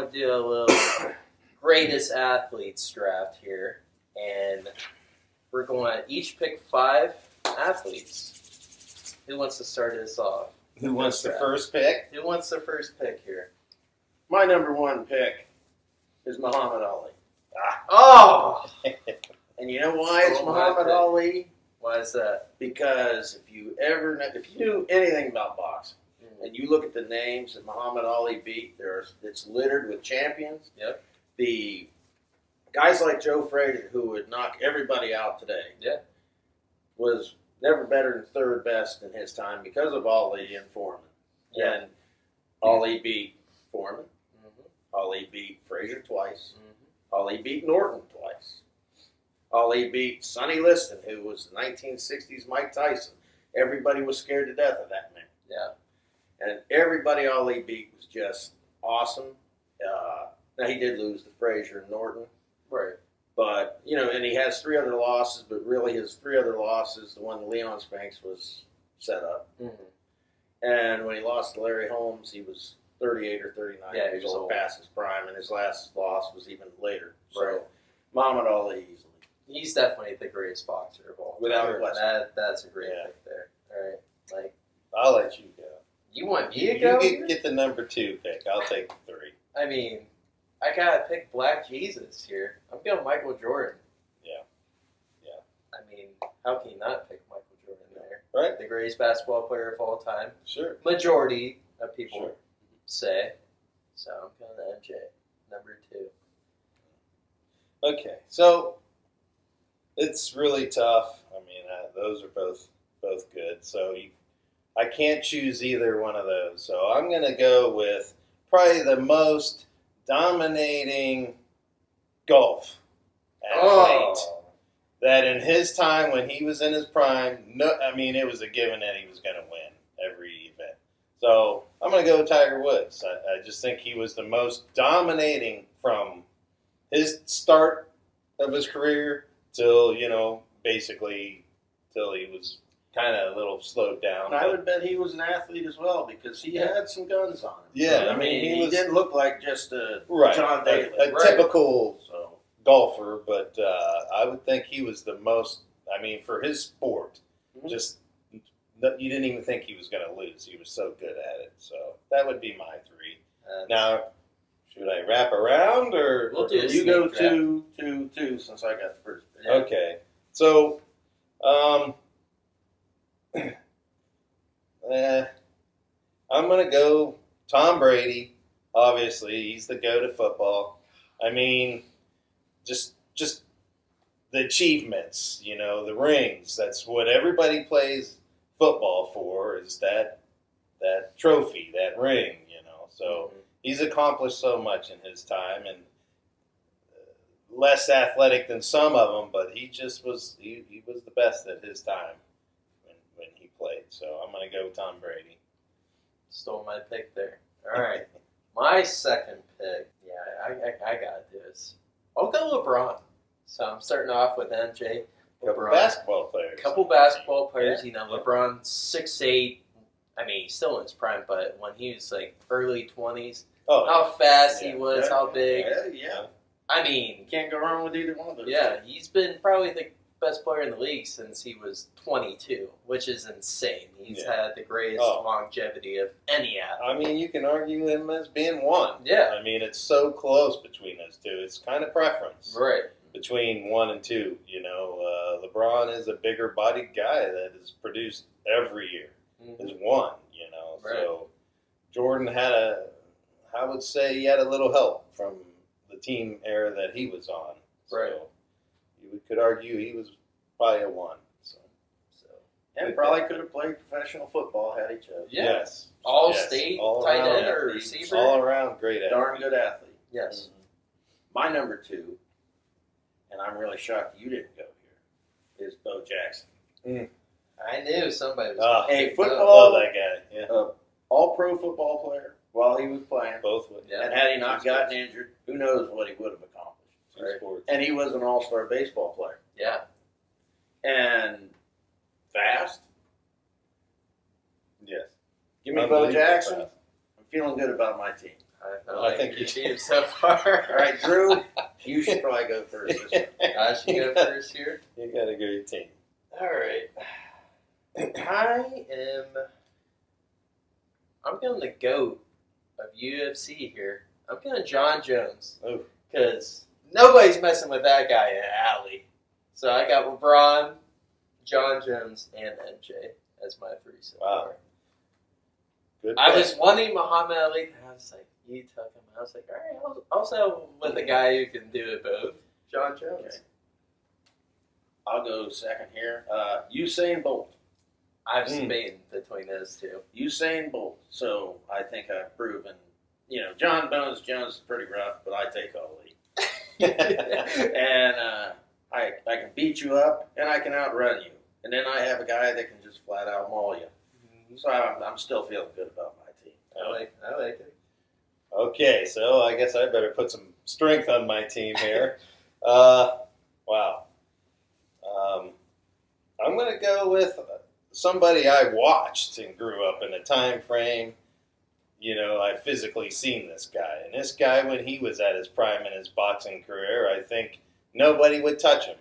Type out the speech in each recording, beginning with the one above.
want to do a little greatest athletes draft here, and we're going to each pick 5 athletes. Who wants to start us off? Who wants the first pick? Who wants the first pick here? My number 1 pick is Muhammad Ali. Oh! And you know why it's Oh, my Muhammad pick. Ali? Why is that? Because if you knew anything about boxing, and you look at the names that Muhammad Ali beat, it's littered with champions. Yep. The guys like Joe Frazier, who would knock everybody out today, was never better than third best in his time because of Ali and Foreman. Yeah. And Ali beat Foreman. Mm-hmm. Ali beat Frazier twice. Mm-hmm. Ali beat Norton twice. Ali beat Sonny Liston, who was the 1960s Mike Tyson. Everybody was scared to death of that man. Yeah. And everybody Ali beat was just awesome. Now, he did lose to Frazier and Norton. Right. But, and he has 3 other losses, but really his 3 other losses, the one Leon Spanks was set up. Mm-hmm. And when he lost to Larry Holmes, he was 38 or 39 Yeah, he years was old, old. past his prime, and his last loss was even later. Right. So, Muhammad Ali easily. He's definitely the greatest boxer of all time. Without question. That's a great Yeah. pick there. All right. Like, I'll let you go. you want me to You go? get the number 2 pick. I'll take 3. I mean, I gotta pick Black Jesus here. I'm going Michael Jordan. Yeah. Yeah. I mean, how can you not pick Michael Jordan there? Right? The greatest basketball player of all time. Sure. Majority of people Sure. say. So I'm going to MJ, number 2. Okay. So it's really tough. I mean, those are both good. So I can't choose either one of those. So I'm going to go with probably the most dominating golf athlete that in his time when he was in his prime, it was a given that he was going to win every event. So I'm going to go with Tiger Woods. I just think he was the most dominating from his start of his career till, basically till he was kind of a little slowed down. And I would bet he was an athlete as well because he had some guns on him. Yeah, I mean, he didn't look like just a right, John Daly. a typical So golfer, but I would think he was the most. I mean, for his sport, Mhm. just you didn't even think he was going to lose. He was so good at it. So that would be my 3. Now, should I wrap around or We'll do a you go snake draft. 2 since I got the first pick. Yeah. Okay, so I'm going to go Tom Brady. Obviously, he's the GOAT of football. I mean, just the achievements, the rings. That's what everybody plays football for, is that trophy, that ring, So he's accomplished so much in his time, and less athletic than some of them, but he just was he was the best at his time when he played. So I'm going to go with Tom Brady. Stole my pick there. All right. My second pick, I got to do this. I'll go LeBron. So I'm starting off with MJ. Couple LeBron. basketball players. Couple basketball players, Yeah. LeBron 6'8". I mean, he's still in his prime, but when he was like early 20s, Oh, how fast Yeah. he was, how big. Yeah. I mean, You can't go wrong with either one of those. yeah, he's been probably the best player in the league since he was 22, which is insane. He's Yeah. had the greatest Oh. longevity of any athlete. I mean, you can argue him as being one. Yeah. I mean, it's so close between those two. It's kind of preference Right. between 1 and 2. LeBron is a bigger bodied guy that is produced every year. Mhm. Is one, Right. So Jordan I would say he had a little help from the team era that he was on. So Right. you could argue he was probably a 1. So And probably could have played professional football had he chosen. Yeah. yes, All-state all tight around, end or yeah. receiver? all around great athlete. Darn good athlete. Yes. My number 2, and I'm really shocked you didn't go here, is Bo Jackson. I knew somebody was Ah, gonna a pick football- Love that guy. Yeah, All-pro football player while he was playing. both would. Yeah. And had he not gotten injured, who knows what he would have accomplished. Two Right. sports. And he was an all-star baseball player. Yeah. And fast. Yes. Give me Bo Unbelievable Jackson. fast. I'm feeling good about my team. I I like think your you team so far. All right, Drew, you should probably go first this time. I should go first here. You got a great team. All right. I'm going the GOAT of UFC here. I'm going John Jones. Oh. Because nobody's messing with that guy in the alley. So I got LeBron, John Jones, and MJ as my three so Wow. far. Good. I pick. was wanting Muhammad Ali. And I was like, you took him. I was like, all right, I'll settle with a guy who can do it both. John Jones. Okay. I'll go second here. Usain Bolt. I've debated between those two. Usain Bolt. So I think I've proven, John Jones is pretty rough, but I take Ali. And I can beat you up, and I can outrun you. And then I have a guy that can just flat out maul you. So I'm still feeling good about my team. I like it. Okay, so I guess I better put some strength on my team here. Wow. I'm going to go with somebody I watched and grew up in a time frame. I've physically seen this guy. And this guy, when he was at his prime in his boxing career, I think nobody would touch him.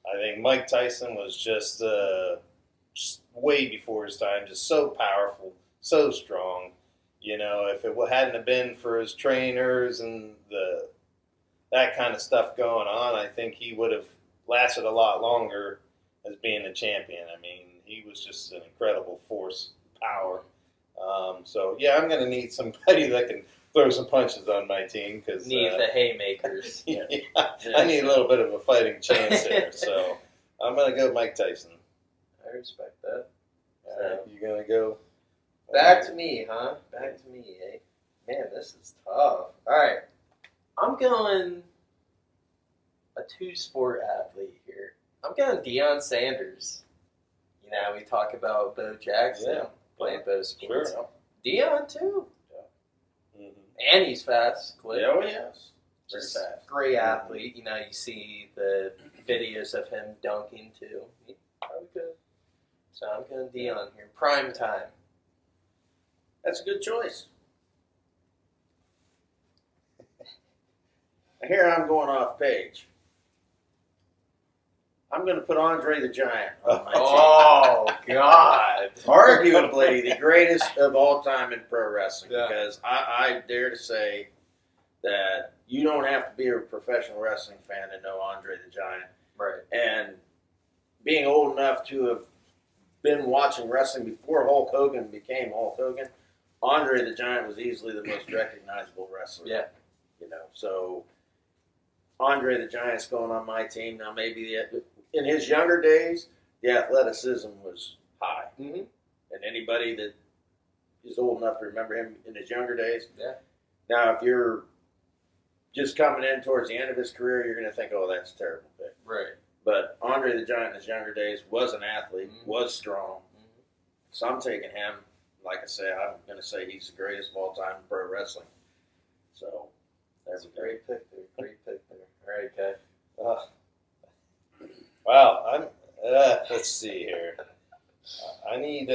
I think Mike Tyson was just way before his time, just so powerful, so strong. If it hadn't have been for his trainers and that kind of stuff going on, I think he would have lasted a lot longer as being a champion. I mean, he was just an incredible force, power. So, yeah, I'm going to need somebody that can throw some punches on my team. Cause, Need the haymakers. yeah, I need a little bit of a fighting chance there. So, I'm going to go Mike Tyson. I respect that. All right, you going to go? Back to me, huh? Back to me, eh? Man, this is tough. All right. I'm going a two-sport athlete here. I'm going Deion Sanders. We talk about Bo Jackson playing both sports. Sure. Deion, too. Mhm. And he's fast. Quick. Oh, yes. Very Just fast. great athlete. You see the videos of him dunking, too. He probably could. So I'm going Deion here. Prime time. That's a good choice. Here I'm going off page. I'm going to put Andre the Giant on my Oh, God. team. Arguably the greatest of all time in pro wrestling, Yeah. because I dare to say that you don't have to be a professional wrestling fan to know Andre the Giant. Right. And being old enough to have been watching wrestling before Hulk Hogan became Hulk Hogan, Andre the Giant was easily the most recognizable wrestler. Yeah. So Andre the Giant's going on my team. Now, maybe in his younger days, the athleticism was high. Mm-hmm. And anybody that is old enough to remember him in his younger days. Yeah. Now, if you're just coming in towards the end of his career, you're going to think, oh, that's a terrible pick. Right. But Andre the Giant in his younger days was an athlete, Mm-hmm. was strong. Mm-hmm. So I'm taking him. Like I say, I'm going to say he's the greatest of all time in pro wrestling. So That's a great pick there. Great pick there. All right, guy. Wow, I'm. Let's see here. I need.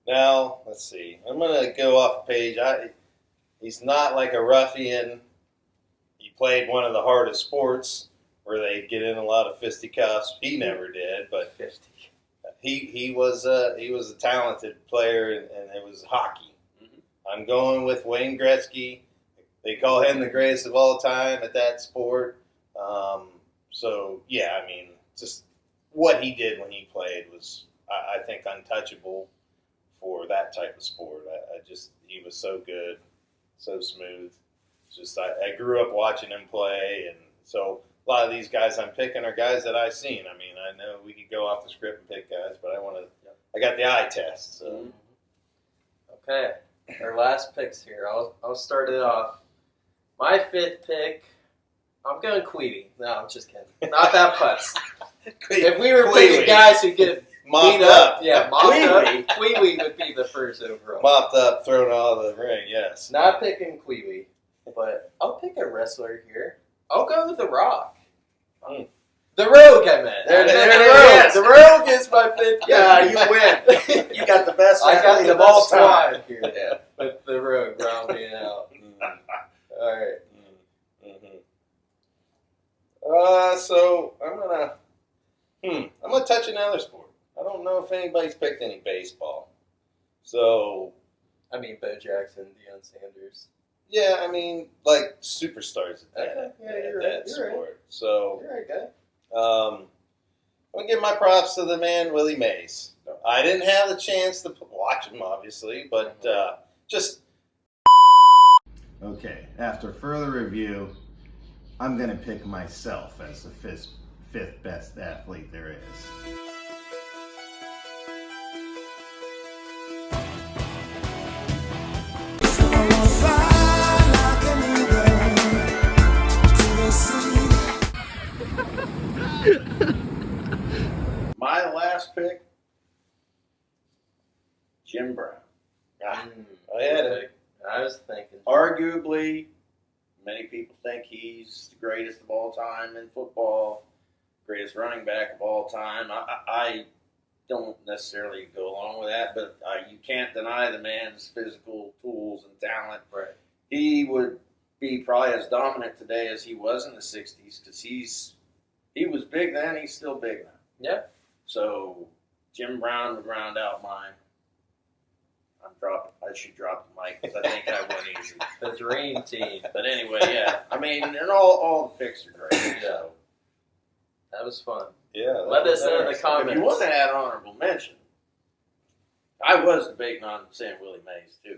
Now, let's see. I'm gonna go off the page. He's not like a ruffian. He played one of the hardest sports where they get in a lot of fisticuffs. He never did, but 50. he was a talented player, and it was hockey. I'm going with Wayne Gretzky. They call him the greatest of all time at that sport. So, yeah, I mean, just what he did when he played was, I think, untouchable for that type of sport. He was so good, so smooth. Just I grew up watching him play, and so a lot of these guys I'm picking are guys that I've seen. I mean, I know we could go off the script and pick guys, but I got the eye test. So. Okay. Our last picks here. I'll start it off. My fifth pick, I'm going Queevy. No, I'm just kidding. Not that putz. If we were picking guys who get mopped beat up, yeah, mopped up, Queevy would be the first overall. mopped up, thrown out of the ring. Yes. Not picking Queevy, but I'll pick a wrestler here. I'll go with The Rock. The Rogue, I meant. There it is. Yes. The Rogue is my fifth. Yeah, you win. You got the best I got athlete the of all best time. squad here. Yeah. With the Rogue rounding out. All right. So I'm gonna touch another sport. I don't know if anybody's picked any baseball. So I mean, Bo Jackson, Deion Sanders. yeah, I mean like superstars at that, Okay. Yeah, at you're that right. You're sport. right. So You're right, guy. I'm gonna give my props to the man Willie Mays. I didn't have the chance to watch him, obviously, but just Okay, after further review, I'm going to pick myself as the fifth best athlete there is. My last pick, Jim Brown. I had it. I was thinking. Arguably, many people think he's the greatest of all time in football, greatest running back of all time. I don't necessarily go along with that, but you can't deny the man's physical tools and talent. Right. He would be probably as dominant today as he was in the 60s because he was big then, he's still big now. Yeah. So Jim Brown would round out mine. I should drop the mic because I think I went easy. The dream team. But anyway, yeah. I mean, and all the picks are great. So That was fun. Yeah. Let us know in the if comments. you want to add honorable mention, I was debating on saying Willie Mays too.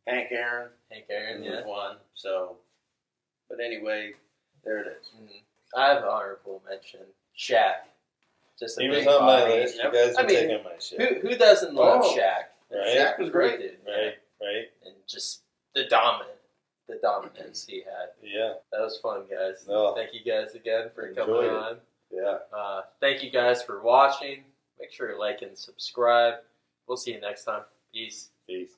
Hank Aaron Hank Aaron, was yeah. one. So, but anyway, there it is. I have an honorable mention. Shaq. Just a He was big on my body. list. You Yep. guys I are mean, taking my shit. Who doesn't love Oh. Shaq? Right. Shaq was great. Dude, Right. And just the dominance he had. Yeah. That was fun, guys. No. Thank you guys again for coming Enjoyed it. on. Yeah. Thank you guys for watching. Make sure to like and subscribe. We'll see you next time. Peace. Peace.